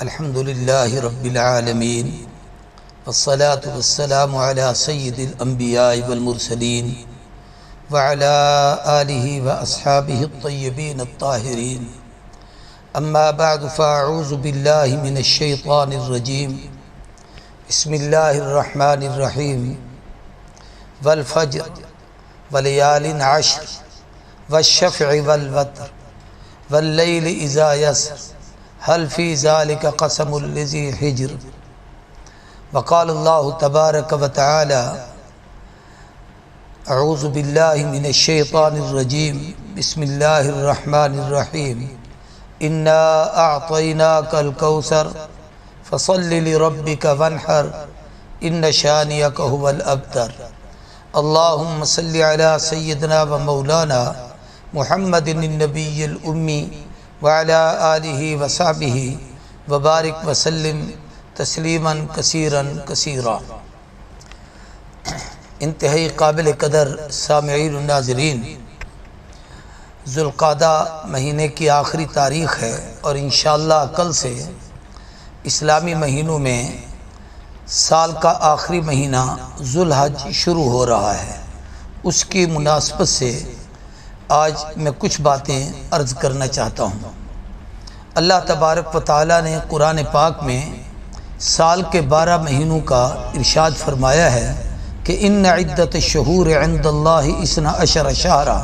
الحمد لله رب العالمين والصلاة والسلام على سيد الأنبياء والمرسلين وعلى آله وأصحابه الطيبين الطاهرين. أما بعد فأعوذ بالله من الشيطان الرجيم. بسم الله الرحمن الرحيم. والفجر وليال عشر والشفع والوتر والليل إذا يسر هل في ذلك قسم لذي حجر. وقال الله تبارك وتعالى أعوذ بالله من الشيطان الرجيم. بسم الله الرحمن الرحيم. إنا أعطيناك الكوثر فصل لربك وانحر إن شانئك هو الأبتر. اللهم صل على سيدنا ومولانا محمد النبي الأمي وعلى آلہ وصحبہ وبارک وسلم تسلیما کثیرا کثیرا. انتہائی قابل قدر سامعین الناظرین، ذوالقعدہ مہینے کی آخری تاریخ ہے اور انشاءاللہ کل سے اسلامی مہینوں میں سال کا آخری مہینہ ذوالحج شروع ہو رہا ہے. اس کی مناسبت سے آج میں کچھ باتیں عرض کرنا چاہتا ہوں. اللہ تبارک و تعالیٰ نے قرآن پاک میں سال کے 12 مہینوں کا ارشاد فرمایا ہے کہ ان عدت الشہور عند اللہ 12 شہرا.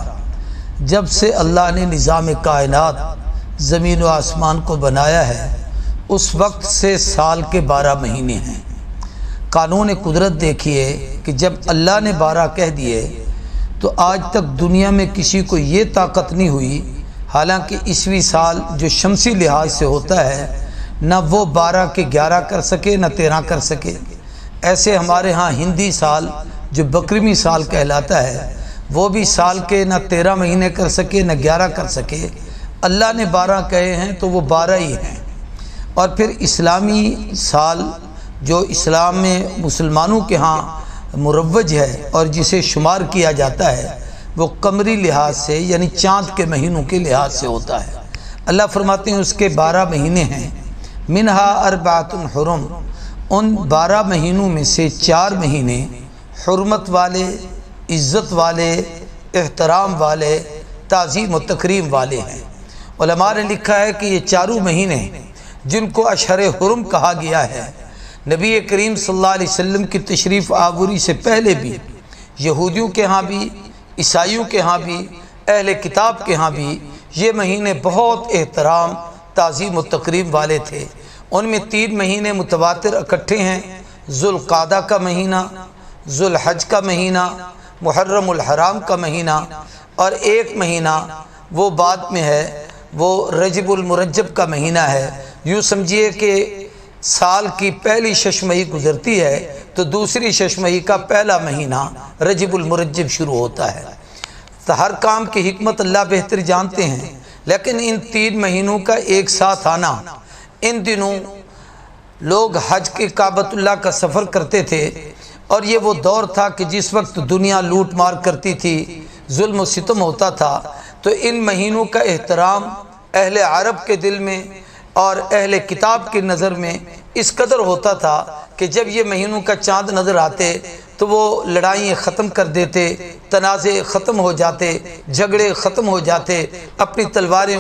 جب سے اللہ نے نظام کائنات زمین و آسمان کو بنایا ہے اس وقت سے سال کے 12 مہینے ہیں. قانون قدرت دیکھیے کہ جب اللہ نے 12 کہہ دیے تو آج تک دنیا میں کسی کو یہ طاقت نہیں ہوئی، حالانکہ عیسوی سال جو شمسی لحاظ سے ہوتا ہے نہ وہ 12 کے 11 کر سکے نہ 13 کر سکے. ایسے ہمارے ہاں ہندی سال جو بکرمی سال کہلاتا ہے وہ بھی سال کے نہ 13 مہینے کر سکے نہ 11 کر سکے. اللہ نے 12 کہے ہیں تو وہ 12 ہی ہیں. اور پھر اسلامی سال جو اسلام میں مسلمانوں کے ہاں مروج ہے اور جسے شمار کیا جاتا ہے وہ قمری لحاظ سے یعنی چاند کے مہینوں کے لحاظ سے ہوتا ہے. اللہ فرماتے ہیں اس کے 12 مہینے ہیں. منہا اربعۃ حرم، ان 12 مہینوں میں سے 4 مہینے حرمت والے، عزت والے، احترام والے، تعظیم و تکریم والے ہیں. علماء نے لکھا ہے کہ یہ چاروں مہینے جن کو اشہر حرم کہا گیا ہے، نبی کریم صلی اللہ علیہ وسلم کی تشریف آوری سے پہلے بھی یہودیوں کے ہاں بھی، عیسائیوں کے ہاں بھی، اہل کتاب کے ہاں بھی یہ مہینے بہت احترام، تعظیم و تکریم والے تھے. ان میں 3 مہینے متواتر اکٹھے ہیں: ذوالقعدہ کا مہینہ، ذوالحج کا مہینہ، محرم الحرام کا مہینہ، اور ایک مہینہ وہ بعد میں ہے، وہ رجب المرجب کا مہینہ ہے. یوں سمجھیے کہ سال کی پہلی ششمہی گزرتی ہے تو دوسری ششمہی کا پہلا مہینہ رجب المرجب شروع ہوتا ہے. تو ہر کام کی حکمت اللہ بہتر جانتے ہیں، لیکن ان 3 مہینوں کا ایک ساتھ آنا، ان دنوں لوگ حج کے کعبۃ اللہ کا سفر کرتے تھے اور یہ وہ دور تھا کہ جس وقت دنیا لوٹ مار کرتی تھی، ظلم و ستم ہوتا تھا. تو ان مہینوں کا احترام اہل عرب کے دل میں اور اہل کتاب کی نظر میں اس قدر ہوتا تھا کہ جب یہ مہینوں کا چاند نظر آتے تو وہ لڑائیں ختم کر دیتے، تنازع ختم ہو جاتے، جھگڑے ختم ہو جاتے، اپنی تلواریں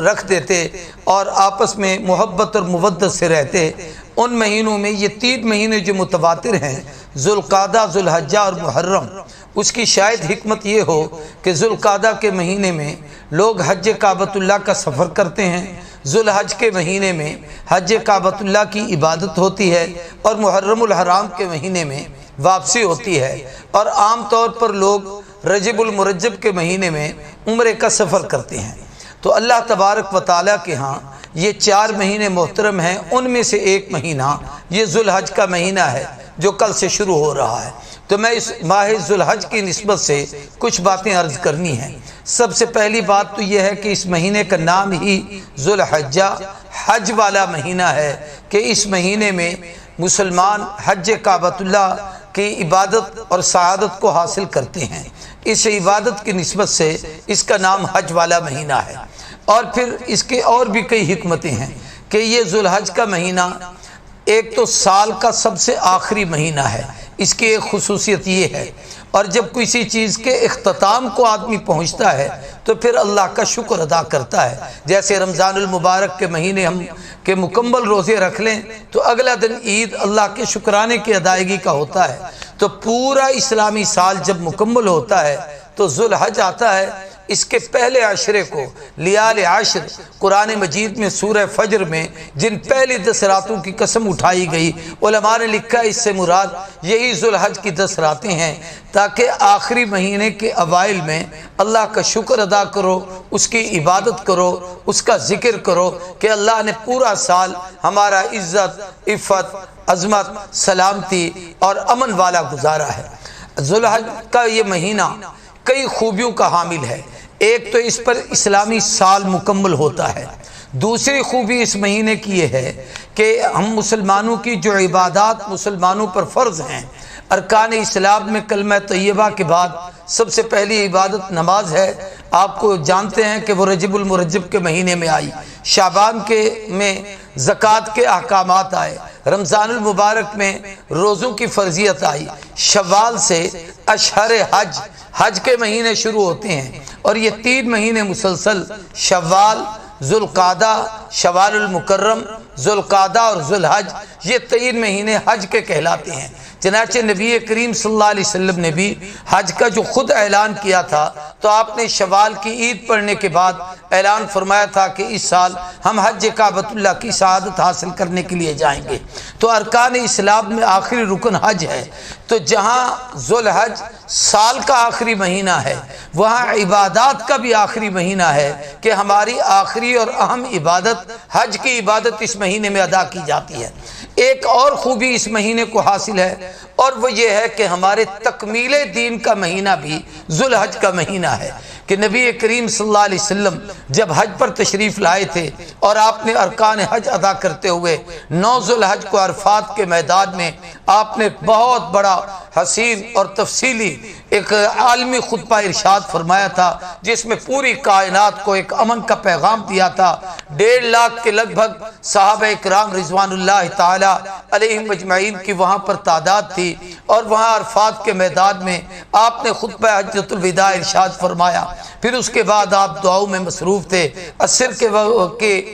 رکھ دیتے اور آپس میں محبت اور مودت سے رہتے. ان مہینوں میں یہ 3 مہینے جو متواتر ہیں، ذوالقعدہ، ذوالحجہ اور محرم، اس کی شاید حکمت یہ ہو کہ ذوالقعدہ کے مہینے میں لوگ حج کعبۃ اللہ کا سفر کرتے ہیں، ذوالحج کے مہینے میں حج کعبۃ اللہ کی عبادت ہوتی ہے، اور محرم الحرام کے مہینے میں واپسی ہوتی ہے. اور عام طور پر لوگ رجب المرجب کے مہینے میں عمرے کا سفر کرتے ہیں. تو اللہ تبارک و تعالیٰ کے ہاں یہ 4 مہینے محترم ہیں. ان میں سے ایک مہینہ یہ ذوالحج کا مہینہ ہے جو کل سے شروع ہو رہا ہے. تو میں اس ماہ ذوالحج کی نسبت سے کچھ باتیں عرض کرنی ہیں. سب سے پہلی بات تو یہ ہے کہ اس مہینے کا نام ہی ذوالحجہ، حج والا مہینہ ہے، کہ اس مہینے میں مسلمان حج کعبۃ اللہ کی عبادت اور سعادت کو حاصل کرتے ہیں. اس عبادت کی نسبت سے اس کا نام حج والا مہینہ ہے. اور پھر اس کے اور بھی کئی حکمتیں ہیں کہ یہ ذوالحج کا مہینہ ایک تو سال کا سب سے آخری مہینہ ہے، اس کی ایک خصوصیت یہ ہے، اور جب کسی چیز کے اختتام کو آدمی پہنچتا ہے تو پھر اللہ کا شکر ادا کرتا ہے۔ جیسے رمضان المبارک کے مہینے ہم کے مکمل روزے رکھ لیں تو اگلا دن عید اللہ کے شکرانے کی ادائیگی کا ہوتا ہے۔ تو پورا اسلامی سال جب مکمل ہوتا ہے تو ذوالحج آتا ہے، اس کے پہلے عشرے کو لیال عشر قرآن مجید میں سورہ فجر میں جن پہلی 10 راتوں کی قسم اٹھائی گئی، علماء نے لکھا اس سے مراد یہی ذوالحج کی 10 راتیں ہیں، تاکہ آخری مہینے کے اوائل میں اللہ کا شکر ادا کرو، اس کی عبادت کرو، اس کا ذکر کرو کہ اللہ نے پورا سال ہمارا عزت، عفت، عظمت، سلامتی اور امن والا گزارا ہے۔ ذوالحج کا یہ مہینہ کئی خوبیوں کا حامل ہے۔ ایک تو اس پر اسلامی سال مکمل ہوتا ہے، دوسری خوبی اس مہینے کی یہ ہے کہ ہم مسلمانوں کی جو عبادات مسلمانوں پر فرض ہیں، ارکان اسلام میں کلمہ طیبہ کے بعد سب سے پہلی عبادت نماز ہے۔ آپ کو جانتے ہیں کہ وہ رجب المرجب کے مہینے میں آئی، شعبان کے میں زکوٰۃ کے احکامات آئے، رمضان المبارک میں روزوں کی فرضیت آئی، شوال سے اشہر حج کے مہینے شروع ہوتے ہیں، اور یہ 3 مہینے مسلسل شوال، ذوالقعدہ، شوال المکرم، ذوالقعدہ اور ذوالحج، یہ 3 مہینے حج کے کہلاتے ہیں۔ چنانچہ نبی کریم صلی اللہ علیہ وسلم نے بھی حج کا جو خود اعلان کیا تھا تو آپ نے شوال کی عید پڑھنے کے بعد اعلان فرمایا تھا کہ اس سال ہم حج کعبۃ اللہ کی سعادت حاصل کرنے کے لیے جائیں گے۔ تو ارکان اسلام میں آخری رکن حج ہے، تو جہاں ذوالحج سال کا آخری مہینہ ہے وہاں عبادات کا بھی آخری مہینہ ہے کہ ہماری آخری اور اہم عبادت حج کی عبادت اس مہینے میں ادا کی جاتی ہے۔ ایک اور خوبی اس مہینے کو حاصل ہے، اور وہ یہ ہے کہ ہمارے تکمیل دین کا مہینہ بھی ذوالحج کا مہینہ ہے، کہ نبی کریم صلی اللہ علیہ وسلم جب حج پر تشریف لائے تھے اور آپ نے ارکان حج ادا کرتے ہوئے 9 ذوالحج کو عرفات کے میدان میں آپ نے بہت بڑا حسین اور تفصیلی ایک عالمی خطبہ ارشاد فرمایا تھا، جس میں پوری کائنات کو ایک امن کا پیغام دیا تھا۔ 1.5 لاکھ کے لگ بھگ صحابہ اکرام رضوان اللہ تعالی علیہم اجمعین کی وہاں پر تعداد تھی، اور وہاں عرفات کے میدان میں آپ نے خطبہ حجۃ الوداع ارشاد فرمایا۔ پھر اس کے بعد آپ دعاؤں میں مصروف تھے۔ عصر کے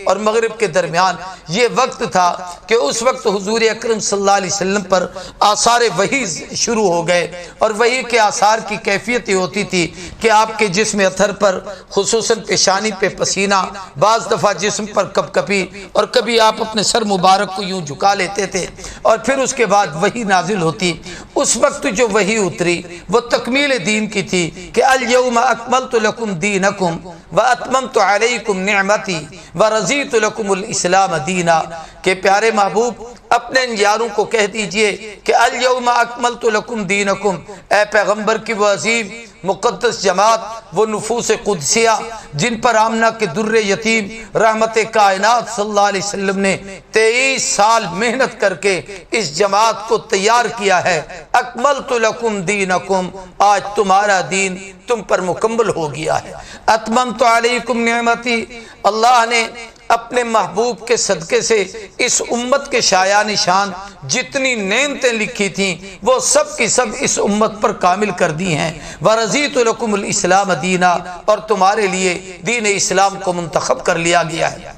اور مغرب کے درمیان یہ وقت تھا کہ اس وقت حضور اکرم صلی اللہ علیہ وسلم پر آثار وحی شروع ہو گئے، اور وحی کے آثار کی کیفیت یہ ہوتی تھی کہ آپ کے جسم اطہر پر خصوصاً پیشانی پہ پسینہ، بعض دفعہ جسم پر کپکپی، اور کبھی آپ اپنے سر مبارک کو یوں جھکا لیتے تھے، اور پھر اس کے بعد وحی نازل ہوتی۔ اس وقت جو وحی اتری وہ تکمیل دین کی تھی کہ الیوم اکملت لکم دینکم واتممت علیکم نعمتی ورضیت لکم الاسلام دینا، کہ پیارے محبوب اپنے ان یاروں کو کہہ دیجئے کہ الیوم اکملت لکم دینکم، اے پیغمبر کی وہ عظیم مقدس جماعت، وہ نفوس قدسیہ جن پر آمنہ کے در یتیم رحمت کائنات صلی اللہ علیہ وسلم نے 23 سال محنت کر کے اس جماعت کو تیار کیا ہے، اکملت لکم دینکم، آج تمہارا دین تم پر مکمل ہو گیا ہے۔ اتممت علیکم نعمتی، اللہ نے اپنے محبوب کے صدقے سے اس امت کے شایان شان جتنی نعمتیں لکھی تھیں وہ سب کی سب اس امت پر کامل کر دی ہیں۔ ورضیت لکم الاسلام دینا، اور تمہارے لیے دین اسلام کو منتخب کر لیا گیا ہے۔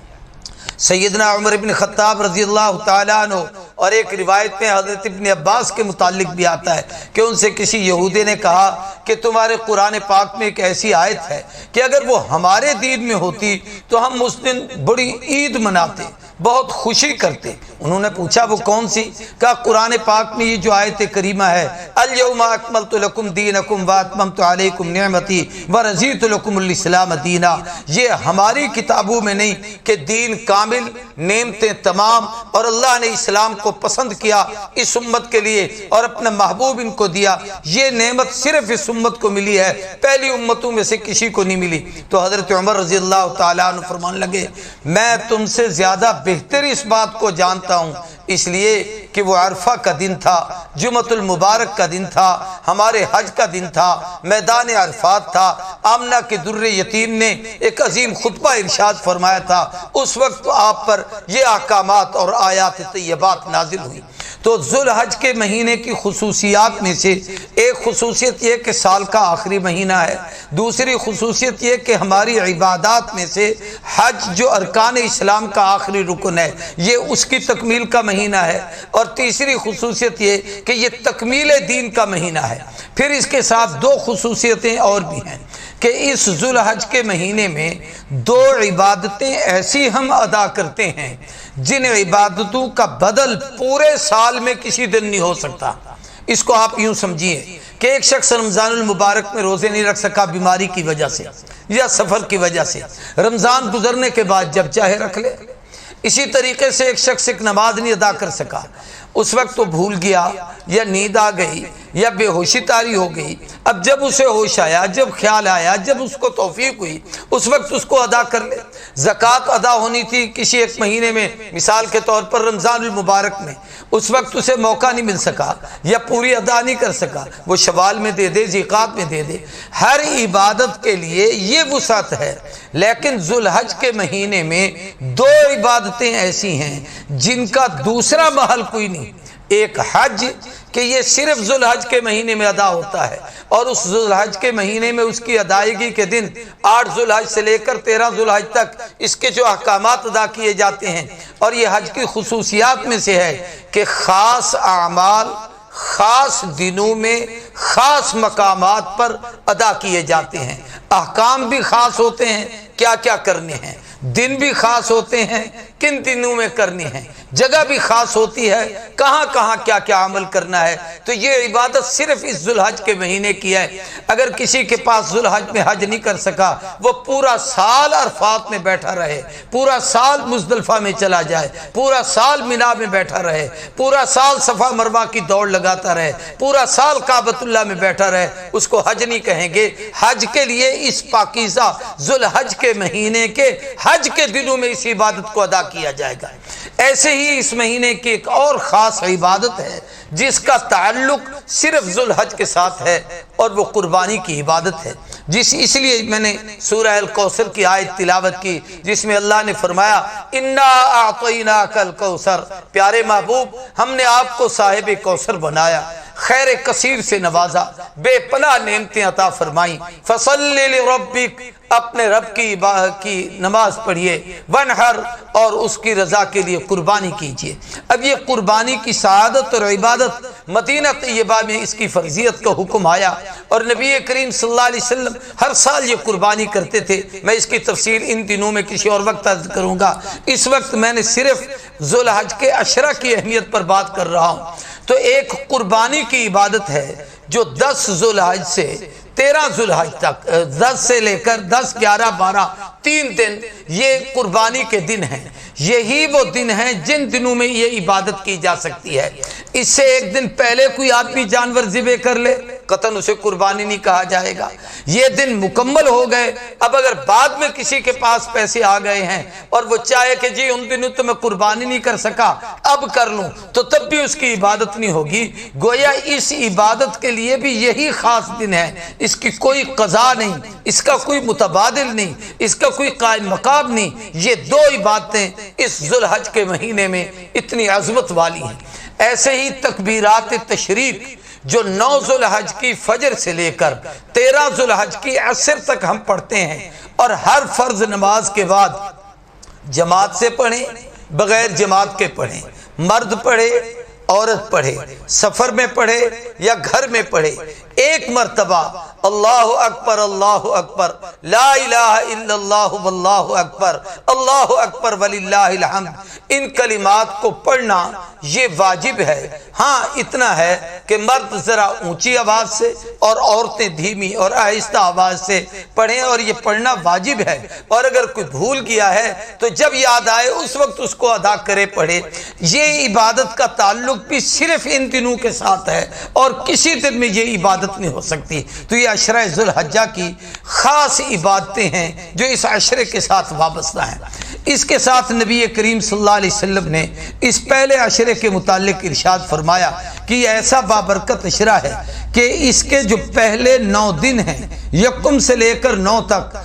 سیدنا عمر بن خطاب رضی اللہ تعالیٰ عنہ، اور ایک روایت میں حضرت ابن عباس کے متعلق بھی آتا ہے کہ ان سے کسی یہودی نے کہا کہ تمہارے قرآن پاک میں ایک ایسی آیت ہے کہ اگر وہ ہمارے دین میں ہوتی تو ہم اس دن بڑی عید مناتے، بہت خوشی کرتے۔ انہوں نے پوچھا وہ کون سی؟ کہا قرآن پاک میں یہ جو آیت کریمہ ہے الیوم اکملت لکم دینکم واتممت علیکم نعمتی ورضیت لکم الاسلام دینا، یہ ہماری کتابوں میں نہیں کہ دین کامل، نعمتیں تمام، اور اللہ نے اسلام کو پسند کیا اس امت کے لیے اور اپنا محبوب ان کو دیا، یہ نعمت صرف اس امت کو ملی ہے، پہلی امتوں میں سے کسی کو نہیں ملی۔ تو حضرت عمر رضی اللہ تعالیٰ عنہ فرمان لگے میں تم سے زیادہ بہتر اس بات کو جانتا چاہتا ہوں، اس لیے کہ وہ عرفہ کا دن تھا، جمعۃ المبارک کا دن تھا، ہمارے حج کا دن تھا، میدان عرفات تھا۔ آمنہ کے در یتیم نے ایک عظیم خطبہ ارشاد فرمایا تھا، اس وقت آپ پر یہ احکامات اور آیات طیبات نازل ہوئی۔ تو ذوالحج کے مہینے کی خصوصیات میں سے ایک خصوصیت یہ کہ سال کا آخری مہینہ ہے، دوسری خصوصیت یہ کہ ہماری عبادات میں سے حج جو ارکان اسلام کا آخری رکن ہے یہ اس کی تکمیل کا مہینہ ہے، اور تیسری خصوصیت یہ کہ یہ تکمیل دین کا مہینہ ہے۔ پھر اس کے ساتھ دو خصوصیتیں اور بھی ہیں کہ اس ذوالحج کے مہینے میں دو عبادتیں ایسی ہم ادا کرتے ہیں جن عبادتوں کا بدل پورے سال میں کسی دن نہیں ہو سکتا۔ اس کو آپ یوں سمجھیے کہ ایک شخص رمضان المبارک میں روزے نہیں رکھ سکا بیماری کی وجہ سے یا سفر کی وجہ سے، رمضان گزرنے کے بعد جب چاہے رکھ لے۔ اسی طریقے سے ایک شخص ایک نماز نہیں ادا کر سکا، اس وقت وہ بھول گیا یا نیند آ گئی یا بے ہوشی طاری ہو گئی، اب جب اسے ہوش آیا، جب خیال آیا، جب اس کو توفیق ہوئی، اس وقت اس کو ادا کر لے۔ زکوٰۃ ادا ہونی تھی کسی ایک مہینے میں، مثال کے طور پر رمضان المبارک میں، اس وقت اسے موقع نہیں مل سکا یا پوری ادا نہیں کر سکا، وہ شوال میں دے دے، ذیقعد میں دے دے۔ ہر عبادت کے لیے یہ وسعت ہے، لیکن ذوالحج کے مہینے میں دو عبادتیں ایسی ہیں جن کا دوسرا محل کوئی نہیں۔ ایک حج کہ یہ صرف ذوالحج کے مہینے میں ادا ہوتا ہے، اور اس ذوالحج کے مہینے میں اس کی ادائیگی کے دن 8 ذوالحج سے لے کر 13 ذوالحج تک اس کے جو احکامات ادا کیے جاتے ہیں۔ اور یہ حج کی خصوصیات میں سے ہے کہ خاص اعمال خاص دنوں میں خاص مقامات پر ادا کیے جاتے ہیں، احکام بھی خاص ہوتے ہیں، کیا کیا کرنے ہیں، دن بھی خاص ہوتے ہیں، کن دنوں میں کرنی ہے، جگہ بھی خاص ہوتی ہے، کہاں کہاں کیا کیا عمل کرنا ہے۔ تو یہ عبادت صرف اس ذوالحج کے مہینے کی ہے۔ اگر کسی کے پاس ذوالحج میں حج نہیں کر سکا، وہ پورا سال عرفات میں بیٹھا رہے، پورا سال مزدلفہ میں چلا جائے، پورا سال مینا میں بیٹھا رہے، پورا سال صفا مروہ کی دوڑ لگاتا رہے، پورا سال کعبۃ اللہ میں بیٹھا رہے، اس کو حج نہیں کہیں گے۔ حج کے لیے اس پاکیزہ ذوالحج کے مہینے کے حج کے دنوں میں اس عبادت کو ادا کیا جائے گا۔ ایسے ہی اس مہینے کی ایک اور خاص عبادت ہے جس کا تعلق صرف ذوالحج کے ساتھ ہے، اور وہ قربانی کی عبادت ہے۔ اس لیے میں نے سورہ الکوثر کی آیت تلاوت کی جس میں اللہ نے فرمایا انا اعطیناک الکوثر، پیارے محبوب ہم نے آپ کو صاحب کوثر بنایا، خیر کثیر سے نوازا، بے پناہ نعمتیں عطا فرمائیں، فصلی لربک، اپنے رب کی نماز پڑھیے، ونحر، اور اس کی رضا کے لیے قربانی کیجیے۔ اب یہ قربانی کی سعادت اور عبادت مدینہ طیبہ میں اس کی فرضیت کا حکم آیا، اور نبی کریم صلی اللہ علیہ وسلم ہر سال یہ قربانی کرتے تھے۔ میں اس کی تفصیل ان دنوں میں کسی اور وقت عرض کروں گا، اس وقت میں نے صرف ذوالحج کے عشرہ کی اہمیت پر بات کر رہا ہوں۔ تو ایک قربانی کی عبادت ہے جو 10 ذوالحج سے 13 ذوالحج تک، 10 سے لے کر 10، 11، 12، 3 دن یہ قربانی کے دن ہیں۔ یہی وہ دن ہیں جن دنوں میں یہ عبادت کی جا سکتی ہے۔ اس سے ایک دن پہلے کوئی آدمی جانور ذبح کر لے، قطعاً اسے قربانی نہیں کہا جائے گا۔ یہ دن مکمل ہو گئے، اب اگر بعد میں کسی کے پاس پیسے آ گئے ہیں اور وہ چاہے کہ جی ان دنوں تو میں قربانی نہیں کر سکا اب کر لوں، تو تب بھی اس کی عبادت نہیں ہوگی۔ گویا اس عبادت کے لیے بھی یہی خاص دن ہے، اس کی کوئی قضا نہیں، اس کا کوئی متبادل نہیں، اس کا کوئی قائم مقام نہیں۔ یہ دو عبادتیں اس ذوالحج کے مہینے میں اتنی عظمت والی ہیں۔ ایسے ہی تکبیرات تشریق جو 9 ذوالحج کی فجر سے لے کر 13 ذوالحج کی عصر تک ہم پڑھتے ہیں، اور ہر فرض نماز کے بعد جماعت سے پڑھیں، بغیر جماعت کے پڑھیں، مرد پڑھے، عورت پڑھے، سفر میں پڑھے یا گھر میں پڑھے، ایک مرتبہ اللہ اکبر اللہ اکبر، لا الہ الا اللہ واللہ اکبر، اللہ اکبر وللہ الحمد، ان کلمات کو پڑھنا یہ واجب ہے۔ ہاں اتنا ہے کہ مرد ذرا اونچی آواز سے اور عورتیں دھیمی اور آہستہ آواز سے پڑھیں، اور یہ پڑھنا واجب ہے۔ اور اگر کوئی بھول گیا ہے تو جب یاد آئے اس وقت اس کو ادا کرے، پڑھے۔ یہ عبادت کا تعلق بھی صرف ان دنوں کے ساتھ ہے، اور کسی دن میں یہ عبادت نہیں ہو سکتی۔ تو یہ عشرہ ذوالحجہ کی خاص عبادتیں ہیں جو اس عشرے کے ساتھ وابستہ ہیں۔ اس کے ساتھ نبی کریم صلی اللہ علیہ وسلم نے اس پہلے عشرے کے متعلق ارشاد فرمایا کہ یہ ایسا بابرکت عشرہ ہے کہ اس کے جو پہلے 9 دن ہیں، یکم سے لے کر 9 تک،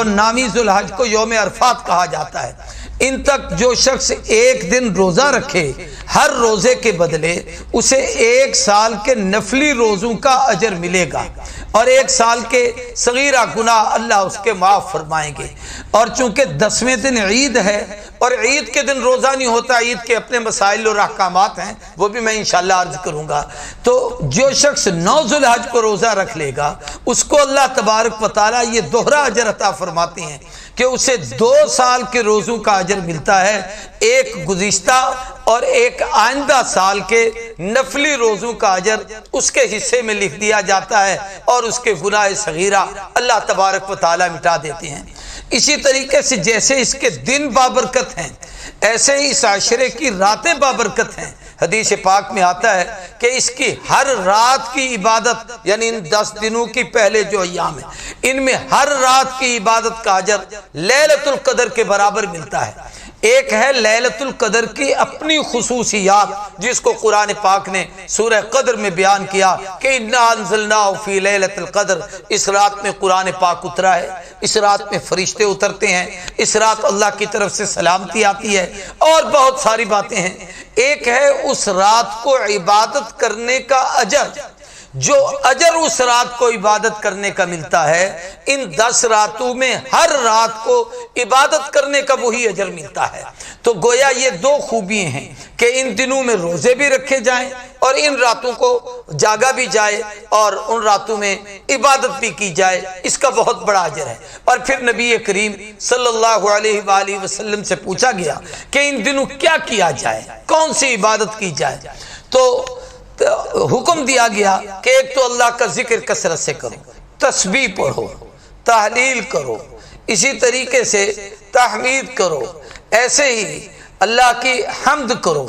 نامی ذوالحج کو یوم عرفات کہا جاتا ہے، ان تک جو شخص ایک دن روزہ رکھے، ہر روزے کے بدلے اسے 1 سال کے نفلی روزوں کا اجر ملے گا، اور 1 سال کے صغیرہ گناہ اللہ اس کے معاف فرمائیں گے۔ اور چونکہ 10ویں دن عید ہے، اور عید کے دن روزہ نہیں ہوتا، عید کے اپنے مسائل اور احکامات ہیں، وہ بھی میں انشاءاللہ عرض کروں گا، تو جو شخص 9 ذوالحج کو روزہ رکھ لے گا اس کو اللہ تبارک و تعالیٰ یہ دوہرا اجر عطا فرماتے ہیں کہ اسے 2 سال کے روزوں کا اجر ملتا ہے، ایک گزشتہ اور ایک آئندہ سال کے نفلی روزوں کا اجر اس کے حصے میں لکھ دیا جاتا ہے، اور اس کے گناہ صغیرہ اللہ تبارک و تعالیٰ مٹا دیتے ہیں۔ اسی طریقے سے جیسے اس کے دن بابرکت ہیں، ایسے ہی اس عشرے کی راتیں بابرکت ہیں۔ حدیث پاک میں آتا ہے کہ اس کی ہر رات کی عبادت، یعنی ان 10 دنوں کی پہلے جو ایام ہیں، ان میں ہر رات کی عبادت کا اجر لیلۃ القدر کے برابر ملتا ہے۔ ایک ہے لیلۃ القدر کی اپنی خصوصیات، جس کو قرآن پاک نے سورہ قدر میں بیان کیا کہ اِنَّا أَنزَلْنَاهُ فِي لَيْلَةِ الْقَدْرِ، اس رات میں قرآن پاک اترا ہے، اس رات میں فرشتے اترتے ہیں، اس رات اللہ کی طرف سے سلامتی آتی ہے، اور بہت ساری باتیں ہیں۔ ایک ہے اس رات کو عبادت کرنے کا اجر، جو اجر اس رات کو عبادت کرنے کا ملتا ہے، ان 10 راتوں میں ہر رات کو عبادت کرنے کا وہی اجر ملتا ہے۔ تو گویا یہ 2 خوبی ہیں کہ ان دنوں میں روزے بھی رکھے جائیں، اور ان راتوں کو جاگا بھی جائے، اور ان راتوں میں عبادت بھی کی جائے، اس کا بہت بڑا اجر ہے۔ اور پھر نبی کریم صلی اللہ علیہ وآلہ وسلم سے پوچھا گیا کہ ان دنوں کیا کیا جائے، کون سی عبادت کی جائے، تو حکم دیا گیا کہ ایک تو اللہ کا ذکر کثرت سے کرو، تسبیح پڑھو، تحلیل کرو، اسی طریقے سے تحمید کرو، ایسے ہی اللہ کی حمد کرو،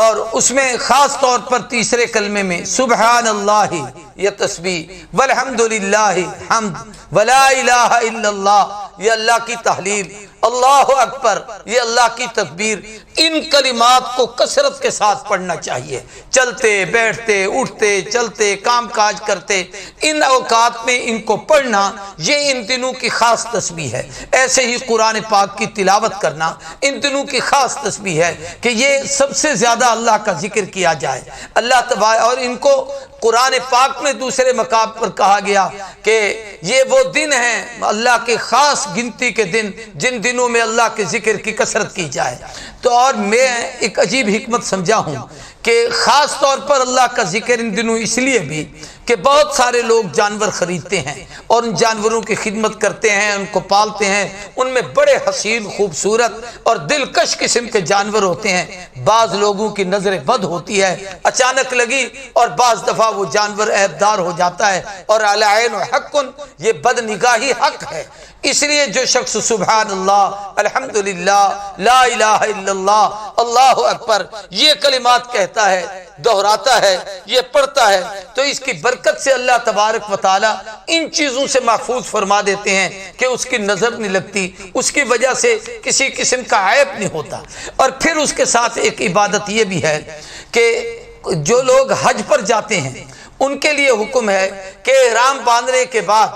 اور اس میں خاص طور پر تیسرے کلمے میں سبحان اللہ یہ تسبیح، والحمدللہ حمد، ولا الہ الا اللہ یہ اللہ کی تحلیل، اللہ اکبر یہ اللہ کی تکبیر، ان کلمات کو کثرت کے ساتھ پڑھنا چاہیے، چلتے بیٹھتے اٹھتے چلتے کام کاج کرتے، ان اوقات میں ان کو پڑھنا یہ ان دنوں کی خاص تسبیح ہے۔ ایسے ہی قرآن پاک کی تلاوت کرنا ان دنوں کی خاص تسبیح ہے کہ یہ سب سے زیادہ اللہ کا ذکر کیا جائے، اللہ تبارک، اور ان کو قرآن پاک میں دوسرے مقام پر کہا گیا کہ یہ وہ دن ہیں اللہ کے خاص گنتی کے دن، جن دنوں میں اللہ کے ذکر کی کثرت کی جائے۔ تو اور میں ایک عجیب حکمت سمجھا ہوں کہ خاص طور پر اللہ کا ذکر ان دنوں اس لیے بھی کہ بہت سارے لوگ جانور خریدتے ہیں اور ان جانوروں کی خدمت کرتے ہیں، ان کو پالتے ہیں، ان میں بڑے حسین خوبصورت اور دلکش قسم کے جانور ہوتے ہیں۔ بعض لوگوں کی نظر بد ہوتی ہے، اچانک لگی، اور بعض دفعہ وہ جانور عیبدار ہو جاتا ہے، اور العین حق، یہ بد نگاہی حق ہے۔ اس لیے جو شخص سبحان اللہ، الحمدللہ، لا الہ الا اللہ، اللہ اکبر یہ کلمات کہتا ہے، دہراتا ہے، یہ پڑھتا ہے، تو اس کی برکت سے اللہ تبارک و تعالی ان چیزوں سے محفوظ فرما دیتے ہیں کہ اس کی نظر نہیں لگتی، اس کی وجہ سے کسی قسم کا عیب نہیں ہوتا۔ اور پھر اس کے ساتھ ایک عبادت یہ بھی ہے کہ جو لوگ حج پر جاتے ہیں ان کے لیے حکم ہے کہ احرام باندھنے کے بعد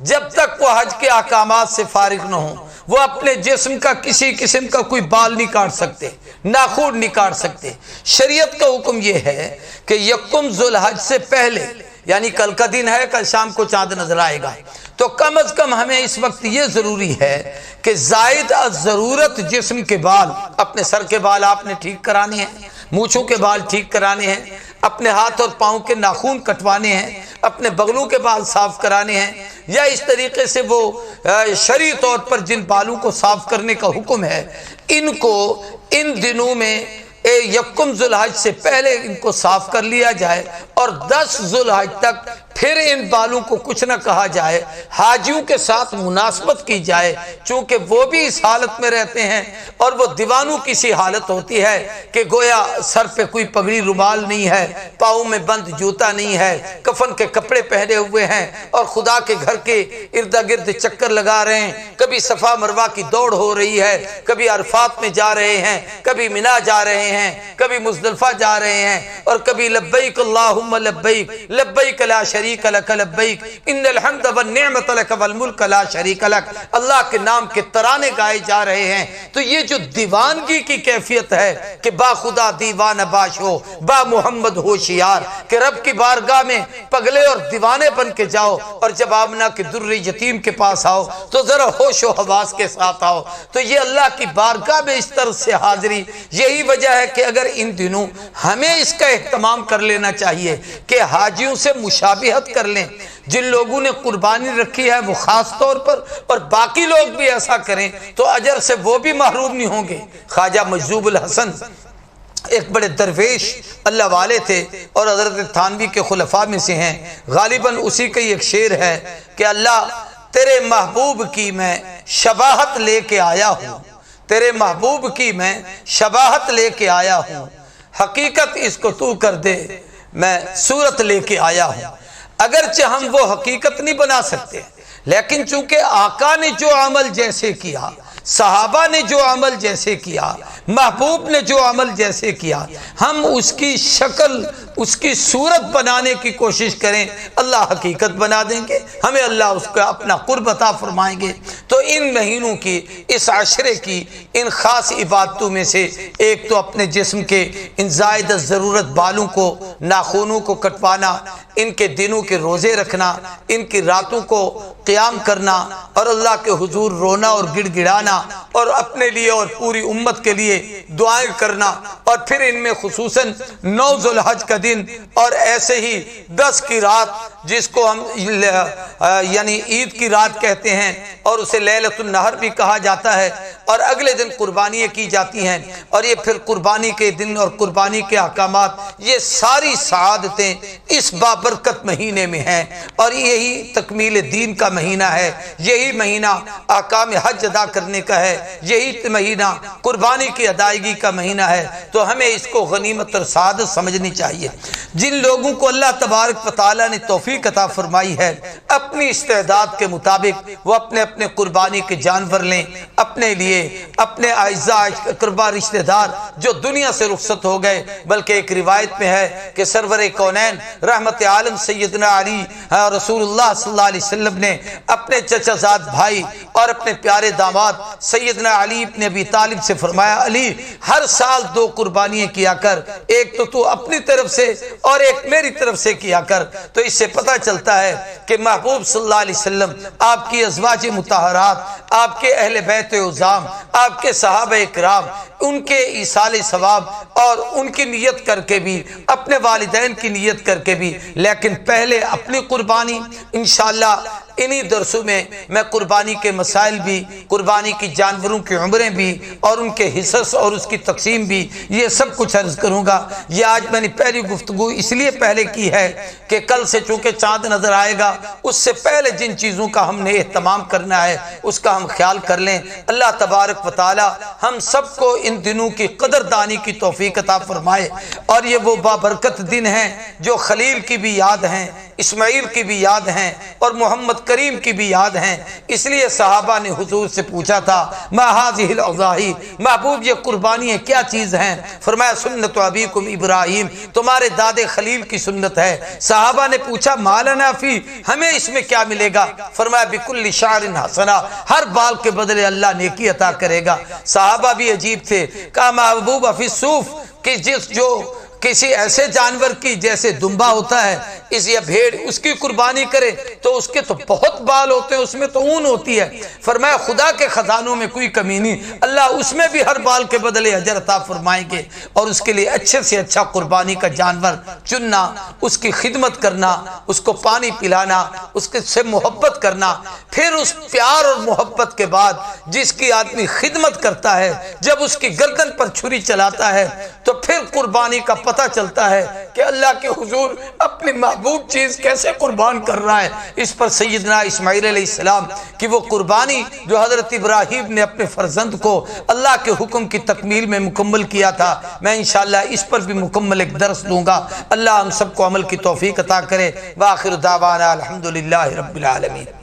جب تک وہ حج کے احکامات سے فارغ نہ ہوں، وہ اپنے جسم کا کسی قسم کا کوئی بال نہیں کاٹ سکتے، ناخن نہیں کاٹ سکتے۔ شریعت کا حکم یہ ہے کہ یکم ذوالحج سے پہلے، یعنی کل کا دن ہے، کل شام کو چاند نظر آئے گا، تو کم از کم ہمیں اس وقت یہ ضروری ہے کہ زائد از ضرورت جسم کے بال، اپنے سر کے بال آپ نے ٹھیک کرانے ہیں، مونچھوں کے بال ٹھیک کرانے ہیں، اپنے ہاتھ اور پاؤں کے ناخن کٹوانے ہیں، اپنے بغلوں کے بال صاف کرانے ہیں، یا اس طریقے سے وہ شرعی طور پر جن بالوں کو صاف کرنے کا حکم ہے، ان کو ان دنوں میں یکم ذوالحج سے پہلے ان کو صاف کر لیا جائے، اور 10 ذوالحج تک پھر ان بالوں کو کچھ نہ کہا جائے، حاجیوں کے ساتھ مناسبت کی جائے، چونکہ وہ بھی اس حالت میں رہتے ہیں اور وہ دیوانوں کی سی حالت ہوتی ہے کہ گویا سر پہ کوئی پگڑی رومال نہیں ہے، پاؤں میں بند جوتا نہیں ہے، کفن کے کپڑے پہنے ہوئے ہیں اور خدا کے گھر کے ارد گرد چکر لگا رہے ہیں، کبھی صفا مروہ کی دوڑ ہو رہی ہے، کبھی عرفات میں جا رہے ہیں، کبھی منا جا رہے ہیں، کبھی مزدلفہ جا رہے ہیں، اور کبھی لبیک اللہم لبیک لبیک لا شریک لک لبیک ان الحمد والنعمت لک والملک لا شریک لک، اللہ کے نام کے ترانے گائے جا رہے ہیں۔ تو یہ جو دیوانگی کی کیفیت ہے کہ با خدا دیوان باش ہو، با محمد ہوشیار، کہ رب کی بارگاہ میں پگلے اور دیوانے بن کے جاؤ، اور جب آمنہ کے در یتیم کے پاس آؤ تو ذرا ہوش و حواس کے ساتھ آؤ۔ تو یہ اللہ کی بارگاہ میں اس طرح سے حاضری، یہی وجہ ہے کہ اگر ان دنوں ہمیں اس کا اہتمام کر لینا چاہیے کہ حاجیوں سے مشابہت کر لیں، جن لوگوں نے قربانی رکھی ہے وہ خاص طور پر، اور باقی لوگ بھی ایسا کریں تو اجر سے وہ بھی محروم نہیں ہوں گے۔ خواجہ مجذوب الحسن ایک بڑے درویش اللہ والے تھے اور حضرت تھانوی کے خلفاء میں سے ہیں، غالباً اسی کا ایک شعر ہے کہ اللہ تیرے محبوب کی میں شباہت لے کے آیا ہوں، تیرے محبوب کی میں شباہت لے کے آیا ہوں، حقیقت اس کو تو کر دے میں صورت لے کے آیا ہوں۔ اگرچہ ہم وہ حقیقت نہیں بنا سکتے، لیکن چونکہ آقا نے جو عمل جیسے کیا، صحابہ نے جو عمل جیسے کیا، محبوب نے جو عمل جیسے کیا، ہم اس کی شکل، اس کی صورت بنانے کی کوشش کریں، اللہ حقیقت بنا دیں گے، ہمیں اللہ اس کا اپنا قرب عطا فرمائیں گے۔ تو ان مہینوں کی، اس عشرے کی ان خاص عبادتوں میں سے ایک تو اپنے جسم کے ان زائد ضرورت بالوں کو، ناخنوں کو کٹوانا، ان کے دنوں کے روزے رکھنا، ان کی راتوں کو قیام کرنا اور اللہ کے حضور رونا اور گڑ گڑانا، اور اپنے لیے اور پوری امت کے لیے دعائیں کرنا، اور پھر ان میں خصوصاً 9 ذو الحج کا دن اور ایسے ہی 10 کی رات جس کو ہم یعنی عید کی رات کہتے ہیں اور اسے لیلۃ النحر بھی کہا جاتا ہے، اور اگلے دن قربانیاں کی جاتی ہیں، اور یہ پھر قربانی کے دن اور قربانی کے احکامات، یہ ساری سعادتیں اس بابرکت مہینے میں ہیں، اور یہی تکمیل دین کا مہینہ ہے، یہی مہینہ احکام حج ادا کرنے کا ہے، یہی مہینہ قربانی کی ادائیگی کا مہینہ ہے۔ تو ہمیں اس کو غنیمت اور سعادت سمجھنی چاہیے۔ جن لوگوں کو اللہ تبارک و تعالیٰ نے توفیق عطا فرمائی ہے، اپنی استعداد کے مطابق وہ اپنے اپنے قربانی کے جانور لیں، اپنے لیے، اپنے اعزاء اقربا رشتہ دار جو دنیا سے رخصت ہو گئے۔ بلکہ ایک روایت میں ہے کہ سرور کونین رحمت عالم سیدنا علی رسول اللہ صلی اللہ علیہ وسلم نے اپنے چچا زاد بھائی اور اپنے پیارے داماد سیدنا علی ابن ابی طالب سے فرمایا، علی ہر سال 2 قربانیاں کیا کر، ایک تو اپنی طرف سے اور ایک میری طرف سے کیا کر۔ تو اس سے پتہ چلتا ہے کہ محبوب صلی اللہ علیہ وسلم، آپ کی ازواج مطہرات، آپ کے اہل بیت عظام، آپ کے صحابہ اکرام، ان کے ایصال ثواب اور ان کی نیت کر کے بھی، اپنے والدین کی نیت کر کے بھی، لیکن پہلے اپنی قربانی انشاءاللہ انہی درسوں میں میں قربانی کے مسائل بھی، قربانی کی جانوروں کی عمریں بھی اور ان کے حصص اور اس کی تقسیم بھی، یہ سب کچھ عرض کروں گا۔ یہ آج میں نے پہلی گفتگو اس لیے پہلے کی ہے کہ کل سے چونکہ چاند نظر آئے گا، اس سے پہلے جن چیزوں کا ہم نے اہتمام کرنا ہے اس کا ہم خیال کر لیں۔ اللہ تبارک و تعالی ہم سب کو ان دنوں کی قدردانی کی توفیق عطا فرمائے، اور یہ وہ بابرکت دن ہیں جو خلیل کی بھی یاد ہیں، اسماعیل کی بھی یاد ہیں اور محمد کریم کی بھی یاد ہیں۔ اس لیے صحابہ نے حضور سے پوچھا تھا، ما هذه الاضاحی، محبوب یہ قربانیاں کیا چیز ہیں؟ فرمایا سنت ابیکم ابراہیم، تمہارے داد خلیل کی سنت ہے۔ صحابہ نے پوچھا ما لنا فی، ہمیں اس میں کیا ملے گا؟ فرمایا بکل شعر حسنہ، ہر بال کے بدلے اللہ نیکی عطا کرے گا۔ صحابہ بھی عجیب تھے، کہا محبوب فی الصوف، کہ جو کسی ایسے جانور کی جیسے دمبا ہوتا ہے اس یا بھیڑ، اس کی قربانی کرے تو اس کے تو بہت بال ہوتے ہیں، اس میں تو اون ہوتی ہے۔ فرمایا خدا کے خزانوں میں کوئی کمی نہیں، اللہ اس میں بھی ہر بال کے بدلے اجر عطا فرمائیں گے۔ اور اس کے لیے اچھے سے اچھا قربانی کا جانور چننا، اس کی خدمت کرنا، اس کو پانی پلانا، اس سے محبت کرنا، پھر اس پیار اور محبت کے بعد جس کی آدمی خدمت کرتا ہے، جب اس کی گردن پر چھری چلاتا ہے تو پھر قربانی کا پتہ چلتا ہے کہ اللہ کے حضور اپنی محبوب چیز کیسے قربان کر رہا ہے۔ اس پر سیدنا اسماعیل علیہ السلام کی وہ قربانی جو حضرت ابراہیم نے اپنے فرزند کو اللہ کے حکم کی تکمیل میں مکمل کیا تھا، میں انشاءاللہ اس پر بھی مکمل ایک درس دوں گا۔ اللہ ہم سب کو عمل کی توفیق عطا کرے۔ وآخر دعوانا الحمدللہ رب العالمین۔